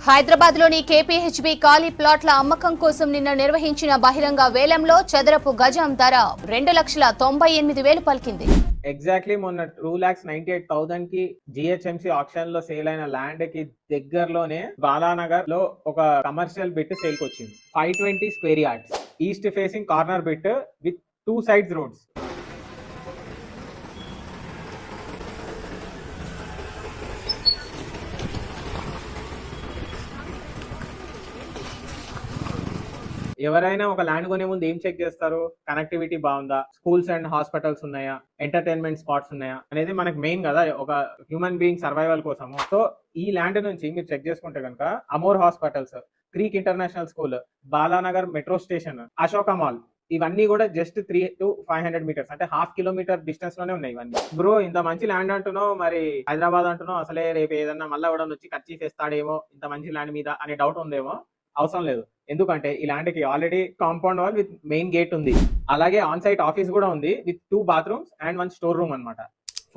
హైదరాబాద్ లోని కేపీహెచ్బీ ఖాళీ ప్లాట్ల అమ్మకం కోసం నిన్న నిర్వహించిన బహిరంగ వేలంలో చదరపు గజం ధర 2,98,000 పలికింది. ఎగ్జాక్ట్లీ మొన్న 2,98,000 కి జిహెచ్ఎంసీ ఆప్షన్ లో సేల్ అయిన ల్యాండ్ కి దగ్గరలోనే బాలానగర్ లో ఒక కమర్షియల్ బిట్ సేల్ కి వచ్చింది. 520 square yards, east facing corner bit with 2 sides roads. ఎవరైనా ఒక ల్యాండ్ కొనే ముందు ఏం చెక్ చేస్తారు? కనెక్టివిటీ బాగుందా, స్కూల్స్ అండ్ హాస్పిటల్స్ ఉన్నాయా, ఎంటర్టైన్మెంట్ స్పాట్స్ ఉన్నాయా అనేది మనకు మెయిన్ కదా ఒక హ్యూమన్ బీయింగ్ సర్వైవల్ కోసము. సో ఈ ల్యాండ్ నుంచి మీరు చెక్ చేసుకుంటే కనుక Amor hospitals, creek international school, Balanagar metro station, Ashoka mall, ఇవన్నీ కూడా జస్ట్ 3 to 500 మీటర్స్ అంటే 1/2 కిలోమీటర్ డిస్టెన్స్ లోనే ఉన్నాయి ఇవన్నీ. బ్రో ఇంత మంచి ల్యాండ్ అంటున్నావు, మరి హైదరాబాద్ అంటున్నావు, అసలే రేపు ఏదన్నా మళ్ళీ కూడా వచ్చి ఖర్చు చేస్తాడేమో ఇంత మంచి ల్యాండ్ మీద అనే డౌట్ ఉందేమో. అవసరం లేదు, ఎందుకంటే ఈ ల్యాండ్ కి already compound wall with main gate ఉంది, అలాగే ఆన్ సైట్ ఆఫీస్ కూడా ఉంది with 2 bathrooms and 1 store room అనమాట.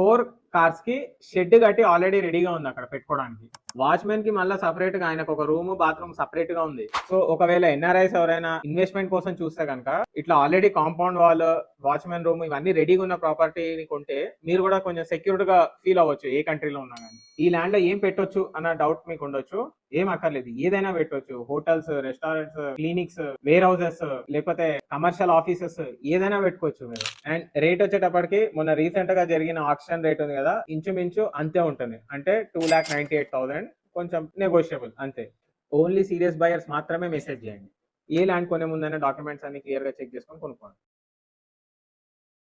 4 కార్స్ కి షెడ్ కట్టి ఆల్రెడీ రెడీగా ఉంది అక్కడ పెట్టుకోవడానికి. వాచ్మెన్ కి మళ్ళీ సపరేట్ గా ఆయనకు ఒక రూమ్ బాత్రూమ్ సపరేట్ గా ఉంది. సో ఒకవేళ ఎన్ఆర్ఐస్ ఎవరైనా ఇన్వెస్ట్మెంట్ కోసం చూస్తే కనుక ఇట్లా already compound wall, watchman room ఇవన్నీ రెడీగా ఉన్న ప్రాపర్టీని కొంటే మీరు కూడా కొంచెం సెక్యూర్డ్ గా ఫీల్ అవ్వచ్చు ఏ కంట్రీలో ఉన్నా కానీ. ఈ ల్యాండ్ లో ఏం పెట్టొచ్చు అన్న డౌట్ మీకు ఉండొచ్చు. ఏం అక్కర్లేదు, ఏదైనా పెట్టొచ్చు. Hotels, restaurants, clinics, warehouses, లేకపోతే కమర్షియల్ ఆఫీసెస్ ఏదైనా పెట్టుకోవచ్చు మీరు. అండ్ రేట్ వచ్చేటప్పటికి మొన్న రీసెంట్ గా జరిగిన ఆక్షన్ రేట్ ఉంది కదా, ఇంచుమించు అంతే ఉంటుంది. అంటే 2,98,000, కొంచెం నెగోషియబుల్ అంతే. ఓన్లీ సీరియస్ బయర్స్ మాత్రమే మెసేజ్ చేయండి. ఏ ల్యాండ్ కొనే ముందైనా డాక్యుమెంట్స్ అన్ని క్లియర్ గా చెక్ చేసుకొని కొనుక్కోండి.